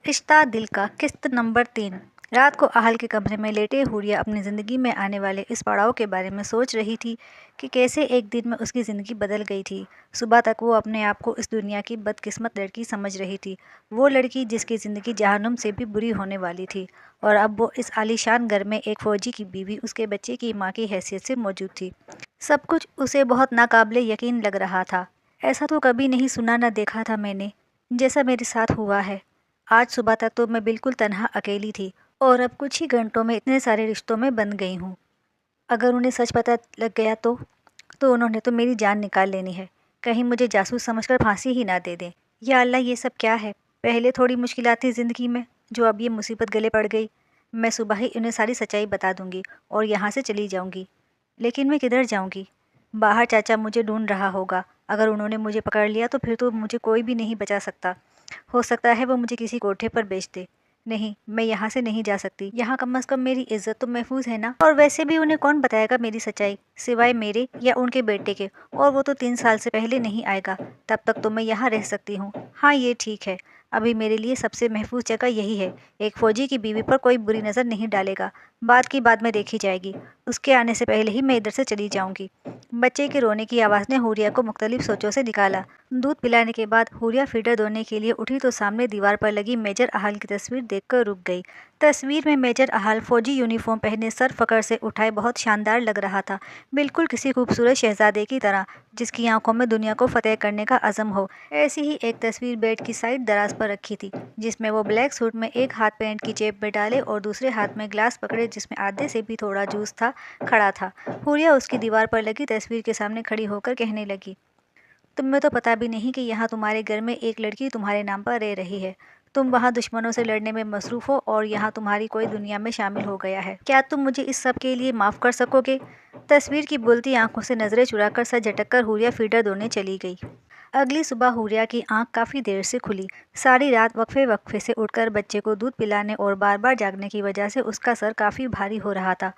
रिश्ता दिल का किस्त नंबर 3। रात को आहल के कमरे में लेटे हुरिया अपनी ज़िंदगी में आने वाले इस पड़ाव के बारे में सोच रही थी कि कैसे एक दिन में उसकी ज़िंदगी बदल गई थी। सुबह तक वो अपने आप को इस दुनिया की बदकिस्मत लड़की समझ रही थी, वो लड़की जिसकी ज़िंदगी जहन्नुम से भी बुरी होने वाली थी। और अब वो इस आलीशान घर में एक फ़ौजी की बीवी उसके बच्चे की माँ की हैसियत से मौजूद थी। सब कुछ उसे बहुत नाकाबिले यकीन लग रहा था। ऐसा तो कभी नहीं सुना न देखा था मैंने, जैसा मेरे साथ हुआ है। आज सुबह तक तो मैं बिल्कुल तन्हा अकेली थी और अब कुछ ही घंटों में इतने सारे रिश्तों में बंध गई हूँ। अगर उन्हें सच पता लग गया तो उन्होंने तो मेरी जान निकाल लेनी है। कहीं मुझे जासूस समझकर फांसी ही ना दे दें। या अल्लाह, ये सब क्या है? पहले थोड़ी मुश्किलात थी ज़िंदगी में, जो अब ये मुसीबत गले पड़ गई। मैं सुबह ही उन्हें सारी सच्चाई बता दूंगी और यहाँ से चली जाऊंगी। लेकिन मैं किधर जाऊंगी? बाहर चाचा मुझे ढूंढ रहा होगा। अगर उन्होंने मुझे पकड़ लिया तो फिर तो मुझे कोई भी नहीं बचा सकता। हो सकता है वो मुझे किसी कोठे पर बेच दे। नहीं, मैं यहाँ से नहीं जा सकती। यहाँ कम से कम मेरी इज्जत तो महफूज है ना। और वैसे भी उन्हें कौन बताएगा मेरी सच्चाई, सिवाय मेरे या उनके बेटे के। और वो तो 3 साल से पहले नहीं आएगा। तब तक तो मैं यहाँ रह सकती हूँ। हाँ, ये ठीक है। अभी मेरे लिए सबसे महफूज जगह यही है। एक फौजी की बीवी पर कोई बुरी नज़र नहीं डालेगा। बात की बाद में देखी जाएगी। उसके आने से पहले ही मैं इधर से चली जाऊंगी। बच्चे के रोने की आवाज़ ने हुरिया को मुख्तलिफ सोचों से निकाला। दूध पिलाने के बाद हुरिया फीडर धोने के लिए उठी तो सामने दीवार पर लगी मेजर आहाल की तस्वीर देखकर रुक गई। तस्वीर में मेजर आहाल फौजी यूनिफॉर्म पहने सर फकर से उठाए बहुत शानदार लग रहा था, बिल्कुल किसी खूबसूरत शहजादे की तरह, जिसकी आंखों में दुनिया को फतेह करने का अज़म हो। ऐसी ही एक तस्वीर बेड की साइड दराज पर रखी थी, जिसमें वो ब्लैक सूट में एक हाथ पैंट की जेब में डाले और दूसरे हाथ में ग्लास पकड़े जिसमें आधे से भी थोड़ा जूस था, खड़ा था। हुरिया उसकी दीवार पर लगी तस्वीर के सामने खड़ी होकर कहने लगी, तुम्हें तो पता भी नहीं कि यहाँ तुम्हारे घर में एक लड़की तुम्हारे नाम पर रह रही है। तुम वहाँ दुश्मनों से लड़ने में मसरूफ हो और यहाँ तुम्हारी कोई दुनिया में शामिल हो गया है। क्या तुम मुझे इस सब के लिए माफ़ कर सकोगे? तस्वीर की बोलती आंखों से नजरें चुराकर सर झटक कर हुरिया फीडर धोने चली गई। अगली सुबह हुरिया की आंख काफ़ी देर से खुली। सारी रात वक्फे वक्फे से उठकर बच्चे को दूध पिलाने और बार बार जागने की वजह से उसका सर काफ़ी भारी हो रहा था।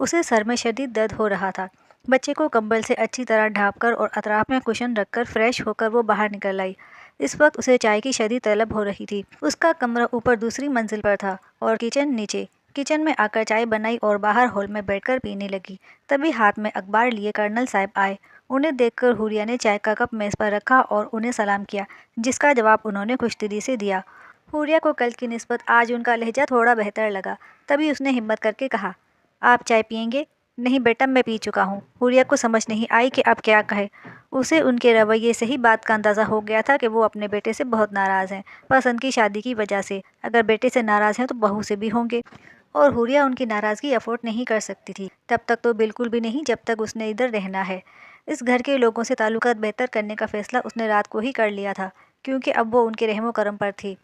उसे सर में शदीद दर्द हो रहा था। बच्चे को कंबल से अच्छी तरह ढाँपकर और अतराफ में कुशन रखकर फ्रेश होकर वो बाहर निकल आई। इस वक्त उसे चाय की शदीद तलब हो रही थी। उसका कमरा ऊपर दूसरी मंजिल पर था और किचन नीचे। किचन में आकर चाय बनाई और बाहर हॉल में बैठकर पीने लगी। तभी हाथ में अखबार लिए कर्नल साहब आए। उन्हें देखकर हुरिया ने चाय का कप मेज़ पर रखा और उन्हें सलाम किया, जिसका जवाब उन्होंने खुशदिली से दिया। हुरिया को कल की निस्बत आज उनका लहजा थोड़ा बेहतर लगा। तभी उसने हिम्मत करके कहा, आप चाय पियेंगे? नहीं बेटा, मैं पी चुका हूँ। हुरिया को समझ नहीं आई कि अब क्या कहे। उसे उनके रवैये से ही बात का अंदाज़ा हो गया था कि वो अपने बेटे से बहुत नाराज़ हैं, पसंद की शादी की वजह से। अगर बेटे से नाराज़ हैं तो बहू से भी होंगे। और हुरिया उनकी नाराज़गी अफोर्ड नहीं कर सकती थी, तब तक तो बिल्कुल भी नहीं जब तक उसने इधर रहना है। इस घर के लोगों से ताल्लुकात बेहतर करने का फ़ैसला उसने रात को ही कर लिया था, क्योंकि अब वो उनके रहमो करम पर थी।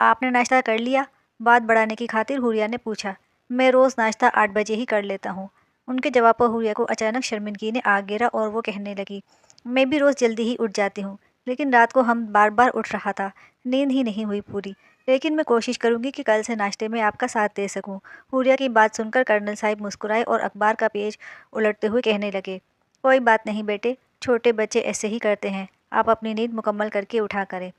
आपने नाश्ता कर लिया? बात बढ़ाने की खातिर हुरिया ने पूछा। मैं रोज़ नाश्ता 8 बजे ही कर लेता हूँ। उनके जवाब पर हुरिया को अचानक शर्मिंदगी ने आ घेरा और वो कहने लगी, मैं भी रोज़ जल्दी ही उठ जाती हूँ, लेकिन रात को हम बार बार उठ रहा था, नींद ही नहीं हुई पूरी। लेकिन मैं कोशिश करूँगी कि कल से नाश्ते में आपका साथ दे सकूँ। हुरिया की बात सुनकर कर्नल साहब मुस्कुराए और अखबार का पेज उलटते हुए कहने लगे, कोई बात नहीं बेटे, छोटे बच्चे ऐसे ही करते हैं। आप अपनी नींद मुकम्मल करके उठा करें।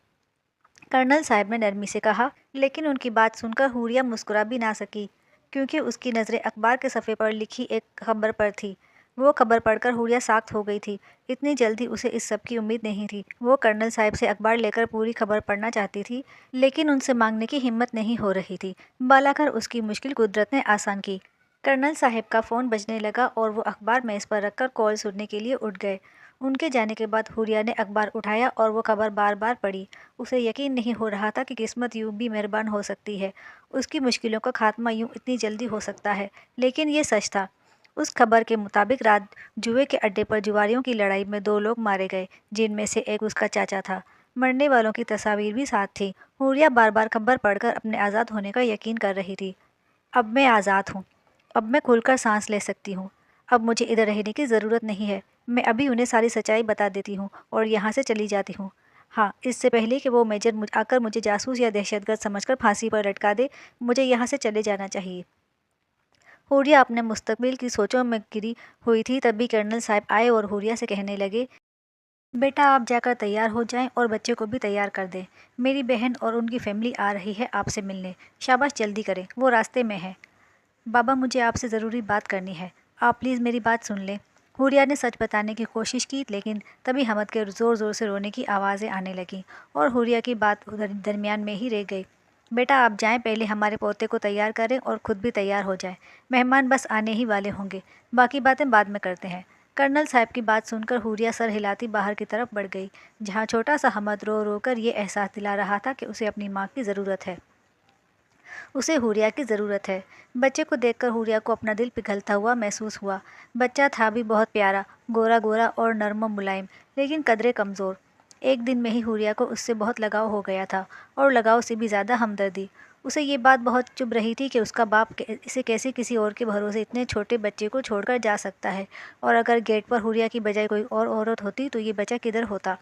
कर्नल साहब ने नरमी से कहा, लेकिन उनकी बात सुनकर हुरिया मुस्कुरा भी ना सकी, क्योंकि उसकी नज़रें अखबार के सफ़े पर लिखी एक खबर पर थी। वो खबर पढ़कर हुरिया साख्त हो गई थी। इतनी जल्दी उसे इस सब की उम्मीद नहीं थी। वो कर्नल साहब से अखबार लेकर पूरी खबर पढ़ना चाहती थी, लेकिन उनसे मांगने की हिम्मत नहीं हो रही थी। बालाकर उसकी मुश्किल कुदरत ने आसान की। कर्नल साहब का फ़ोन बजने लगा और वो अखबार मेज़ पर रखकर कॉल सुनने के लिए उठ गए। उनके जाने के बाद हुरिया ने अखबार उठाया और वो खबर बार बार पढ़ी। उसे यकीन नहीं हो रहा था कि किस्मत यूं भी मेहरबान हो सकती है, उसकी मुश्किलों का खात्मा यूं इतनी जल्दी हो सकता है। लेकिन ये सच था। उस खबर के मुताबिक रात जुए के अड्डे पर जुआरियों की लड़ाई में 2 लोग मारे गए, जिनमें से एक उसका चाचा था। मरने वालों की तस्वीर भी साथ थी। हुरिया बार बार खबर पढ़कर अपने आज़ाद होने का यकीन कर रही थी। अब मैं आज़ाद हूँ। अब मैं खुलकर सांस ले सकती हूँ। अब मुझे इधर रहने की ज़रूरत नहीं है। मैं अभी उन्हें सारी सच्चाई बता देती हूँ और यहाँ से चली जाती हूँ। हाँ, इससे पहले कि वो मेजर आकर मुझे जासूस या दहशतगर्द समझकर फांसी पर लटका दे, मुझे यहाँ से चले जाना चाहिए। हुरिया अपने मुस्तकबिल की सोचों में गिरी हुई थी, तभी कर्नल साहब आए और हुरिया से कहने लगे, बेटा आप जाकर तैयार हो जाएं और बच्चे को भी तैयार कर दें। मेरी बहन और उनकी फैमिली आ रही है आपसे मिलने। शाबाश जल्दी करें, वो रास्ते में है। बाबा मुझे आपसे ज़रूरी बात करनी है, आप प्लीज़ मेरी बात सुन लें। हुरिया ने सच बताने की कोशिश की, लेकिन तभी हमद के ज़ोर ज़ोर से रोने की आवाज़ें आने लगीं और हुरिया की बात दरमियान में ही रह गई। बेटा आप जाएं, पहले हमारे पोते को तैयार करें और खुद भी तैयार हो जाएं। मेहमान बस आने ही वाले होंगे, बाकी बातें बाद में करते हैं। कर्नल साहब की बात सुनकर हुरिया सर हिलाती बाहर की तरफ बढ़ गई, जहाँ छोटा सा हमद रो रो कर ये एहसास दिला रहा था कि उसे अपनी माँ की ज़रूरत है। उसे हुरिया की ज़रूरत है। बच्चे को देखकर हुरिया को अपना दिल पिघलता हुआ महसूस हुआ। बच्चा था भी बहुत प्यारा, गोरा गोरा और नर्म व मुलायम, लेकिन कदरे कमज़ोर। एक दिन में ही हुरिया को उससे बहुत लगाव हो गया था, और लगाव से भी ज़्यादा हमदर्दी। उसे ये बात बहुत चुभ रही थी कि उसका बाप इसे कैसे किसी और के भरोसे इतने छोटे बच्चे को छोड़कर जा सकता है, और अगर गेट पर हुरिया की बजाय कोई और औरत होती तो ये बच्चा किधर होता।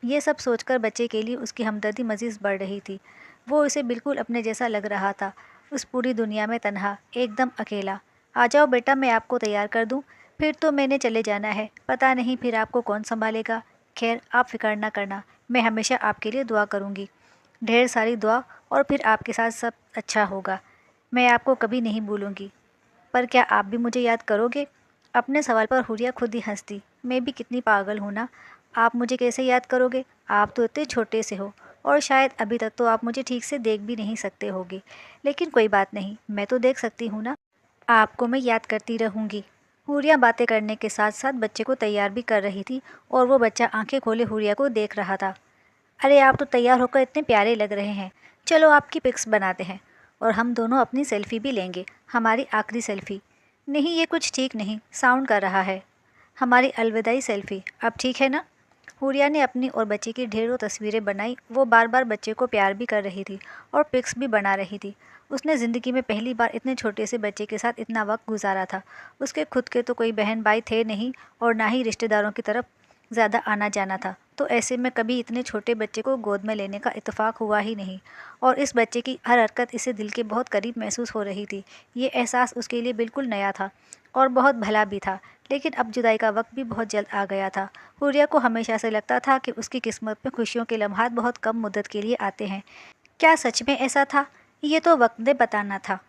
ये सब सोचकर बच्चे के लिए उसकी हमदर्दी मज़ीद बढ़ रही थी। वो उसे बिल्कुल अपने जैसा लग रहा था, उस पूरी दुनिया में तन्हा, एकदम अकेला। आ जाओ बेटा, मैं आपको तैयार कर दूँ। फिर तो मैंने चले जाना है, पता नहीं फिर आपको कौन संभालेगा। खैर आप फिक्र ना करना, मैं हमेशा आपके लिए दुआ करूँगी, ढेर सारी दुआ, और फिर आपके साथ सब अच्छा होगा। मैं आपको कभी नहीं भूलूँगी। पर क्या आप भी मुझे याद करोगे? अपने सवाल पर हुरिया खुद ही हंसती। मैं भी कितनी पागल हूँ ना, आप मुझे कैसे याद करोगे? आप तो इतने छोटे से हो, और शायद अभी तक तो आप मुझे ठीक से देख भी नहीं सकते होगे। लेकिन कोई बात नहीं, मैं तो देख सकती हूँ ना। आपको मैं याद करती रहूँगी। हुरिया बातें करने के साथ साथ बच्चे को तैयार भी कर रही थी, और वो बच्चा आंखें खोले हुरिया को देख रहा था। अरे आप तो तैयार होकर इतने प्यारे लग रहे हैं। चलो आपकी पिक्स बनाते हैं, और हम दोनों अपनी सेल्फी भी लेंगे, हमारी आखिरी सेल्फी। नहीं ये कुछ ठीक नहीं साउंड कर रहा है। हमारी अलविदाई सेल्फी, अब ठीक है ना? हुरिया ने अपनी और बच्चे की ढेरों तस्वीरें बनाई। वो बार बार बच्चे को प्यार भी कर रही थी और पिक्स भी बना रही थी। उसने ज़िंदगी में पहली बार इतने छोटे से बच्चे के साथ इतना वक्त गुजारा था। उसके खुद के तो कोई बहन भाई थे नहीं, और ना ही रिश्तेदारों की तरफ ज़्यादा आना जाना था, तो ऐसे में कभी इतने छोटे बच्चे को गोद में लेने का इत्तेफाक हुआ ही नहीं। और इस बच्चे की हर हरकत इसे दिल के बहुत करीब महसूस हो रही थी। ये एहसास उसके लिए बिल्कुल नया था और बहुत भला भी था। लेकिन अब जुदाई का वक्त भी बहुत जल्द आ गया था। हुरिया को हमेशा से लगता था कि उसकी किस्मत में खुशियों के लम्हात बहुत कम मुद्दत के लिए आते हैं। क्या सच में ऐसा था? ये तो वक्त ने बताना था।